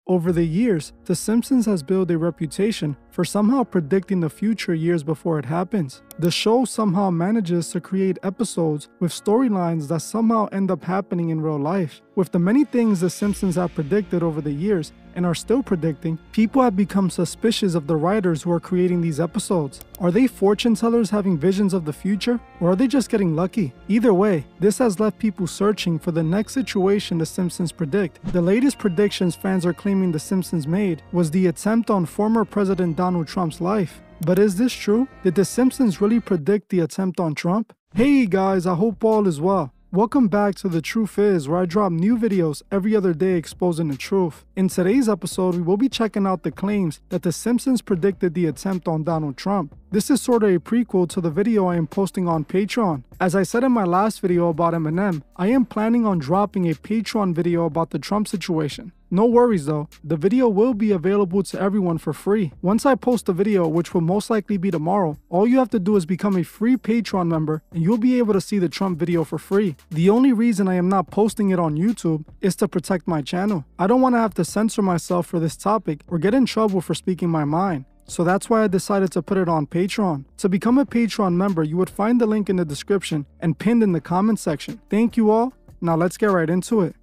Over the years, The Simpsons has built a reputation for somehow predicting the future years before it happens. The show somehow manages to create episodes with storylines that somehow end up happening in real life. With the many things The Simpsons have predicted over the years and are still predicting, people have become suspicious of the writers who are creating these episodes. Are they fortune tellers having visions of the future, or are they just getting lucky? Either way, this has left people searching for the next situation The Simpsons predict. The latest predictions fans are claiming The Simpsons made was the attempt on former President Donald Trump's life. But is this true? Did The Simpsons really predict the attempt on Trump? Hey guys, I hope all is well. Welcome back to The Truth Is, where I drop new videos every other day exposing the truth. In today's episode, we will be checking out the claims that The Simpsons predicted the attempt on Donald Trump. This is sort of a prequel to the video I am posting on Patreon. As I said in my last video about Eminem, I am planning on dropping a Patreon video about the Trump situation. No worries though, the video will be available to everyone for free. Once I post the video, which will most likely be tomorrow, all you have to do is become a free Patreon member and you'll be able to see the Trump video for free. The only reason I am not posting it on YouTube is to protect my channel. I don't want to have to censor myself for this topic or get in trouble for speaking my mind. So that's why I decided to put it on Patreon. To become a Patreon member, you would find the link in the description and pinned in the comment section. Thank you all. Now let's get right into it.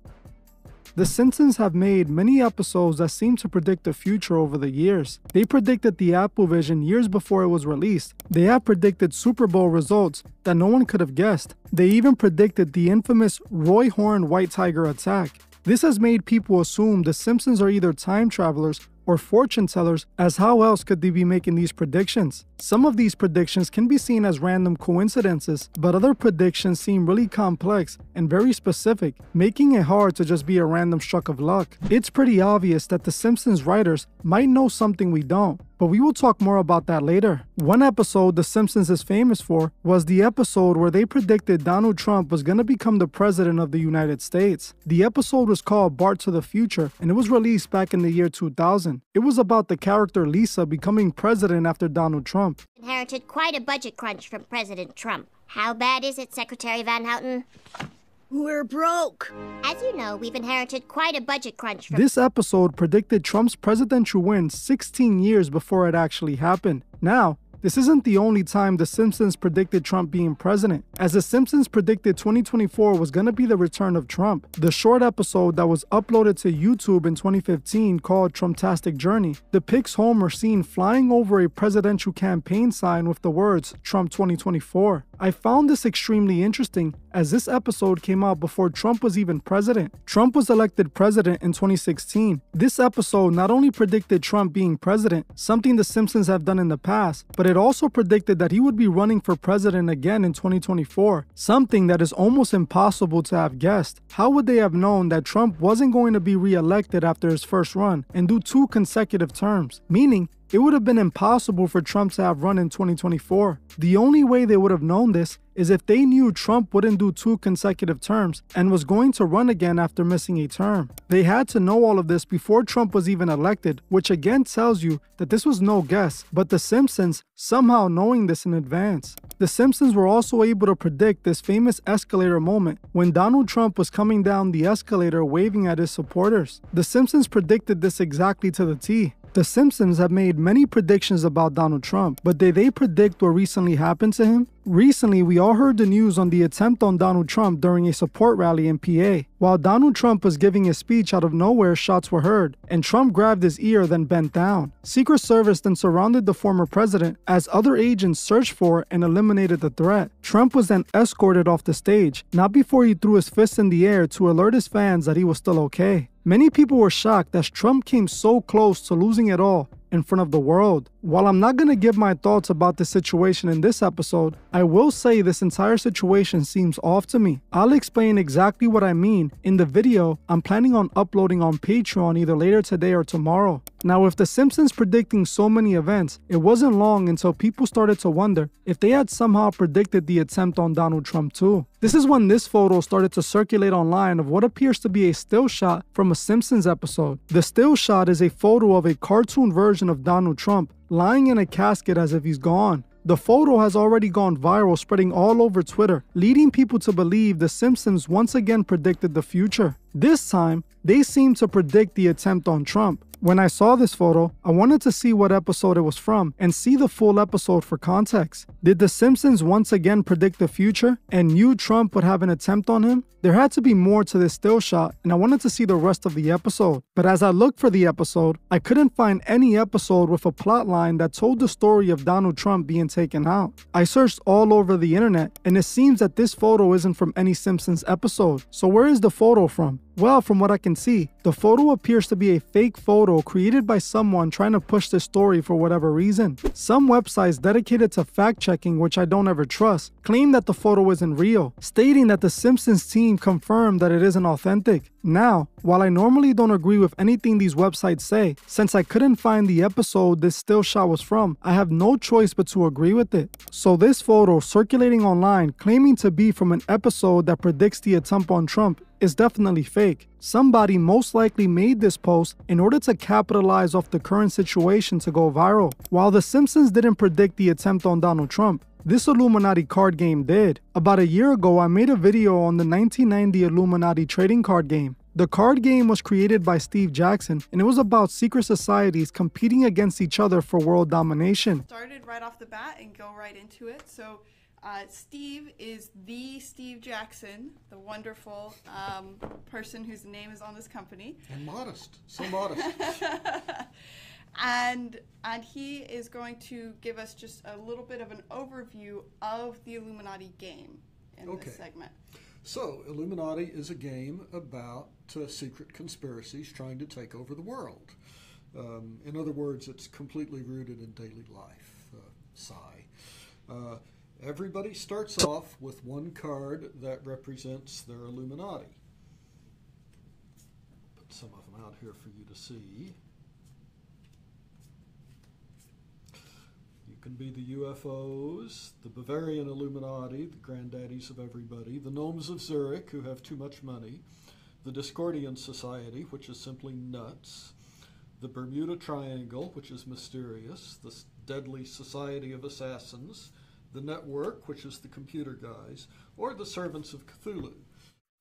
The Simpsons have made many episodes that seem to predict the future over the years. They predicted the Apple Vision years before it was released. They have predicted Super Bowl results that no one could have guessed. They even predicted the infamous Roy Horn White Tiger attack. This has made people assume The Simpsons are either time travelers or fortune tellers, as how else could they be making these predictions? Some of these predictions can be seen as random coincidences, but other predictions seem really complex and very specific, making it hard to just be a random stroke of luck. It's pretty obvious that The Simpsons writers might know something we don't, but we will talk more about that later. One episode The Simpsons is famous for was the episode where they predicted Donald Trump was going to become the president of the United States. The episode was called Bart to the Future, and it was released back in the year 2000. It was about the character Lisa becoming president after Donald Trump. Inherited quite a budget crunch from President Trump. How bad is it, Secretary Van Houten? We're broke. As you know, we've inherited quite a budget crunch from— This episode predicted Trump's presidential win 16 years before it actually happened. Now, this isn't the only time The Simpsons predicted Trump being president, as The Simpsons predicted 2024 was going to be the return of Trump. The short episode that was uploaded to YouTube in 2015 called Trumptastic Journey depicts Homer seen flying over a presidential campaign sign with the words Trump 2024. I found this extremely interesting as this episode came out before Trump was even president. Trump was elected president in 2016. This episode not only predicted Trump being president, something The Simpsons have done in the past, but it also predicted that he would be running for president again in 2024, something that is almost impossible to have guessed. How would they have known that Trump wasn't going to be re-elected after his first run and do 2 consecutive terms? Meaning, it would have been impossible for Trump to have run in 2024. The only way they would have known this is if they knew Trump wouldn't do 2 consecutive terms and was going to run again after missing a term. They had to know all of this before Trump was even elected, which again tells you that this was no guess, but The Simpsons somehow knowing this in advance. The Simpsons were also able to predict this famous escalator moment when Donald Trump was coming down the escalator waving at his supporters. The Simpsons predicted this exactly to the T. The Simpsons have made many predictions about Donald Trump, but did they predict what recently happened to him? Recently, we all heard the news on the attempt on Donald Trump during a support rally in PA. While Donald Trump was giving his speech, out of nowhere, shots were heard, and Trump grabbed his ear, then bent down. Secret Service then surrounded the former president as other agents searched for and eliminated the threat. Trump was then escorted off the stage, not before he threw his fist in the air to alert his fans that he was still okay. Many people were shocked as Trump came so close to losing it all in front of the world. While I'm not going to give my thoughts about the situation in this episode, I will say this entire situation seems off to me. I'll explain exactly what I mean in the video I'm planning on uploading on Patreon either later today or tomorrow. Now, with The Simpsons predicting so many events, it wasn't long until people started to wonder if they had somehow predicted the attempt on Donald Trump too. This is when this photo started to circulate online of what appears to be a still shot from a Simpsons episode. The still shot is a photo of a cartoon version of Donald Trump lying in a casket as if he's gone. The photo has already gone viral, spreading all over Twitter, leading people to believe The Simpsons once again predicted the future. This time, they seem to predict the attempt on Trump. When I saw this photo, I wanted to see what episode it was from and see the full episode for context. Did The Simpsons once again predict the future and knew Trump would have an attempt on him? There had to be more to this still shot, and I wanted to see the rest of the episode. But as I looked for the episode, I couldn't find any episode with a plotline that told the story of Donald Trump being taken out. I searched all over the internet, and it seems that this photo isn't from any Simpsons episode. So where is the photo from? Well, from what I can see, the photo appears to be a fake photo created by someone trying to push the story for whatever reason. Some websites dedicated to fact-checking, which I don't ever trust, claim that the photo isn't real, stating that the Simpsons team confirmed that it isn't authentic. Now, while I normally don't agree with anything these websites say, since I couldn't find the episode this still shot was from, I have no choice but to agree with it. So this photo circulating online claiming to be from an episode that predicts the attempt on Trump is definitely fake. Somebody most likely made this post in order to capitalize off the current situation to go viral. While The Simpsons didn't predict the attempt on Donald Trump, this Illuminati card game did. About a year ago, I made a video on the 1990 Illuminati trading card game. The card game was created by Steve Jackson, and it was about secret societies competing against each other for world domination. Started right off the bat and go right into it. So Steve is the Steve Jackson, the wonderful person whose name is on this company. And modest, so modest. And he is going to give us just a little bit of an overview of the Illuminati game in this segment. So, Illuminati is a game about secret conspiracies trying to take over the world. In other words, it's completely rooted in daily life. Everybody starts off with one card that represents their Illuminati. Put some of them out here for you to see. Can be the UFOs, the Bavarian Illuminati, the granddaddies of everybody, the Gnomes of Zurich, who have too much money, the Discordian Society, which is simply nuts, the Bermuda Triangle, which is mysterious, the Deadly Society of Assassins, the Network, which is the computer guys, or the Servants of Cthulhu.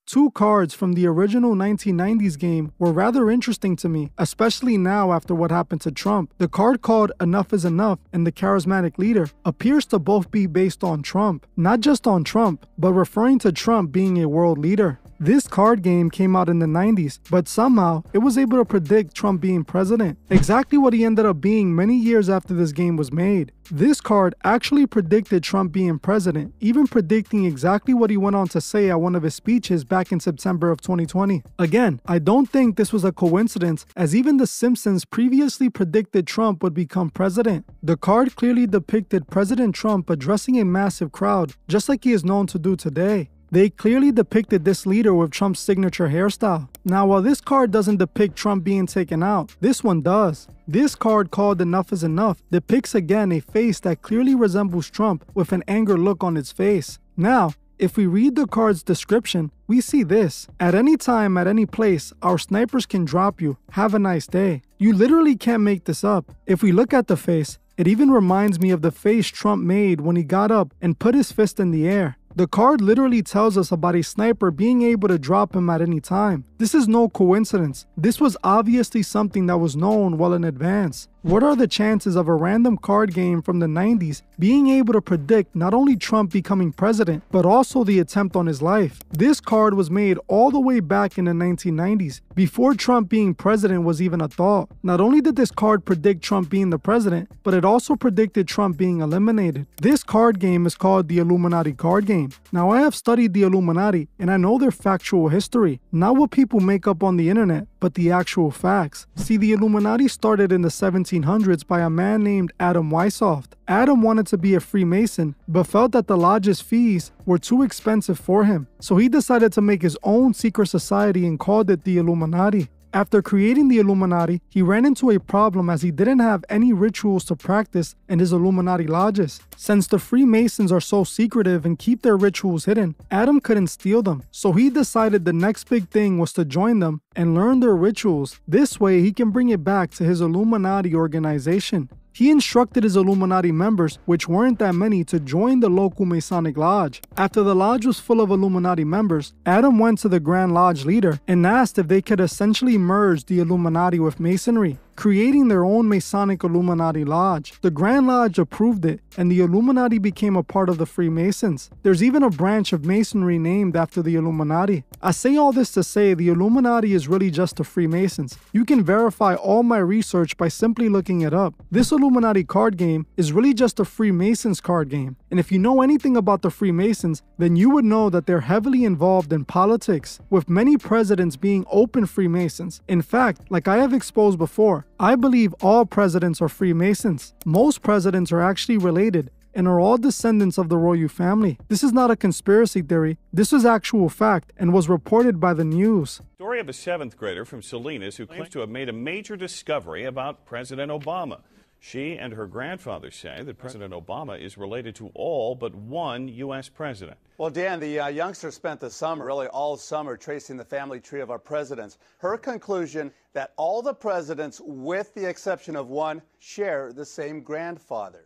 Two cards from the original 1990s game were rather interesting to me, especially now after what happened to Trump. The card called Enough is Enough and the Charismatic Leader appears to both be based on Trump. Not just on Trump, but referring to Trump being a world leader. This card game came out in the 90s, but somehow it was able to predict Trump being president, exactly what he ended up being many years after this game was made. This card actually predicted Trump being president, even predicting exactly what he went on to say at one of his speeches back in September of 2020. Again, I don't think this was a coincidence, as even The Simpsons previously predicted Trump would become president. The card clearly depicted President Trump addressing a massive crowd, just like he is known to do today. They clearly depicted this leader with Trump's signature hairstyle. Now, while this card doesn't depict Trump being taken out, this one does. This card called Enough is Enough depicts again a face that clearly resembles Trump with an anger look on its face. Now, if we read the card's description, we see this. At any time, at any place, our snipers can drop you. Have a nice day. You literally can't make this up. If we look at the face, it even reminds me of the face Trump made when he got up and put his fist in the air. The card literally tells us about a sniper being able to drop him at any time. This is no coincidence. This was obviously something that was known well in advance. What are the chances of a random card game from the 90s being able to predict not only Trump becoming president, but also the attempt on his life? This card was made all the way back in the 1990s, before Trump being president was even a thought. Not only did this card predict Trump being the president, but it also predicted Trump being eliminated. This card game is called the Illuminati card game. Now, I have studied the Illuminati, and I know their factual history, not what people make up on the internet, but the actual facts. See, the Illuminati started in the 1700s by a man named Adam Weishaupt. Adam wanted to be a Freemason, but felt that the lodge's fees were too expensive for him, so he decided to make his own secret society and called it the Illuminati. After creating the Illuminati, he ran into a problem as he didn't have any rituals to practice in his Illuminati lodges. Since the Freemasons are so secretive and keep their rituals hidden, Adam couldn't steal them. So he decided the next big thing was to join them and learn their rituals. This way he can bring it back to his Illuminati organization. he instructed his Illuminati members, which weren't that many, to join the local Masonic Lodge. After the lodge was full of Illuminati members, Adam went to the Grand Lodge leader and asked if they could essentially merge the Illuminati with Masonry, creating their own Masonic Illuminati Lodge. The Grand Lodge approved it, and the Illuminati became a part of the Freemasons. There's even a branch of Masonry named after the Illuminati. I say all this to say the Illuminati is really just the Freemasons. You can verify all my research by simply looking it up. This Illuminati card game is really just a Freemasons card game. And if you know anything about the Freemasons, then you would know that they're heavily involved in politics, with many presidents being open Freemasons. In fact, like I have exposed before, I believe all presidents are Freemasons. Most presidents are actually related and are all descendants of the royal family. This is not a conspiracy theory. This is actual fact and was reported by the news. Story of a 7th grader from Salinas who claims to have made a major discovery about President Obama. She and her grandfather say that President Obama is related to all but one U.S. president. Well, Dan, the youngster spent the summer, really all summer, tracing the family tree of our presidents. Her conclusion that all the presidents, with the exception of one, share the same grandfather.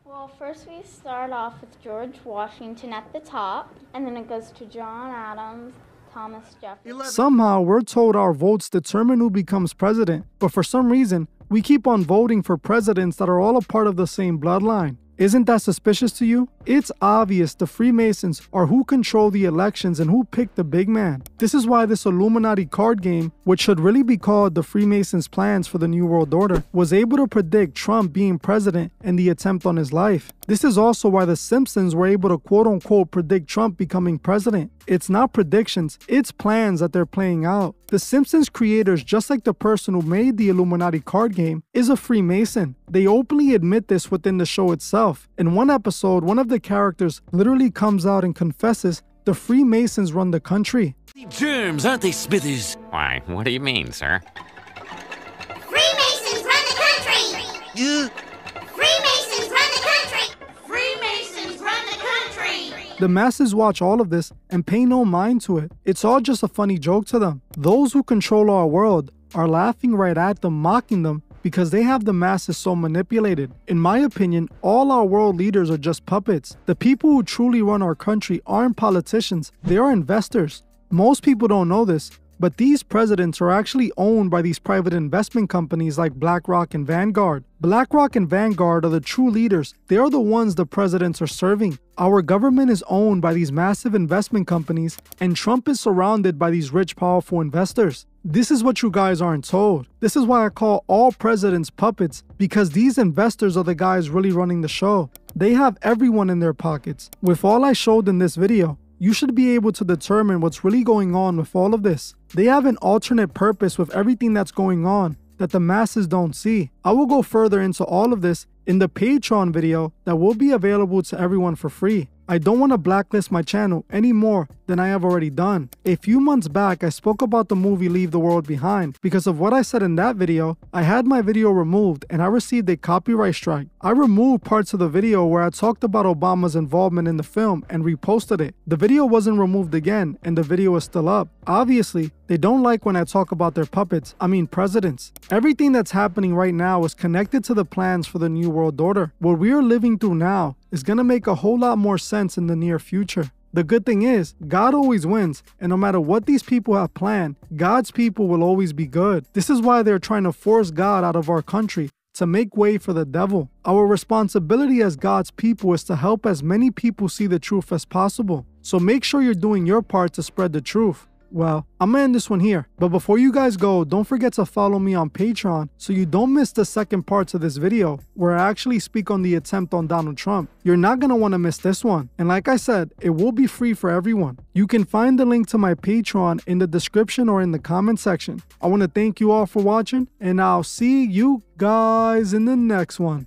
Well, first we start off with George Washington at the top, and then it goes to John Adams, Thomas Jefferson. Somehow, we're told our votes determine who becomes president, but for some reason, we keep on voting for presidents that are all a part of the same bloodline. Isn't that suspicious to you? It's obvious the Freemasons are who control the elections and who pick the big man. This is why this Illuminati card game, which should really be called the Freemasons' plans for the New World Order, was able to predict Trump being president and the attempt on his life. This is also why the Simpsons were able to quote-unquote predict Trump becoming president. It's not predictions, it's plans that they're playing out. The Simpsons creators, just like the person who made the Illuminati card game, is a Freemason. They openly admit this within the show itself. In one episode, one of the characters literally comes out and confesses the Freemasons run the country. Germs, aren't they, Smithers? Why, what do you mean, sir? Freemasons run the country! Freemasons run the country! Freemasons run the country! The masses watch all of this and pay no mind to it. It's all just a funny joke to them. Those who control our world are laughing right at them, mocking them, because they have the masses so manipulated. In my opinion, all our world leaders are just puppets. The people who truly run our country aren't politicians, they are investors. Most people don't know this, but these presidents are actually owned by these private investment companies like BlackRock and Vanguard. BlackRock and Vanguard are the true leaders. They are the ones the presidents are serving. Our government is owned by these massive investment companies, and Trump is surrounded by these rich, powerful investors. This is what you guys aren't told. This is why I call all presidents puppets, because these investors are the guys really running the show. They have everyone in their pockets. With all I showed in this video, you should be able to determine what's really going on with all of this. They have an alternate purpose with everything that's going on that the masses don't see. I will go further into all of this in the Patreon video that will be available to everyone for free. I don't want to blacklist my channel any more than I have already done. A few months back, I spoke about the movie Leave the World Behind. Because of what I said in that video, I had my video removed and I received a copyright strike. I removed parts of the video where I talked about Obama's involvement in the film and reposted it. The video wasn't removed again and the video is still up. Obviously, they don't like when I talk about their puppets, presidents. Everything that's happening right now is connected to the plans for the New World Order. What we are living through now is gonna make a whole lot more sense in the near future. The good thing is, God always wins, and no matter what these people have planned, God's people will always be good. This is why they're trying to force God out of our country, to make way for the devil. Our responsibility as God's people is to help as many people see the truth as possible. So make sure you're doing your part to spread the truth. Well, I'm gonna end this one here, but before you guys go, don't forget to follow me on Patreon so you don't miss the second part to this video where I actually speak on the attempt on Donald Trump. You're not gonna wanna miss this one. And like I said, it will be free for everyone. You can find the link to my Patreon in the description or in the comment section. I wanna thank you all for watching, and I'll see you guys in the next one.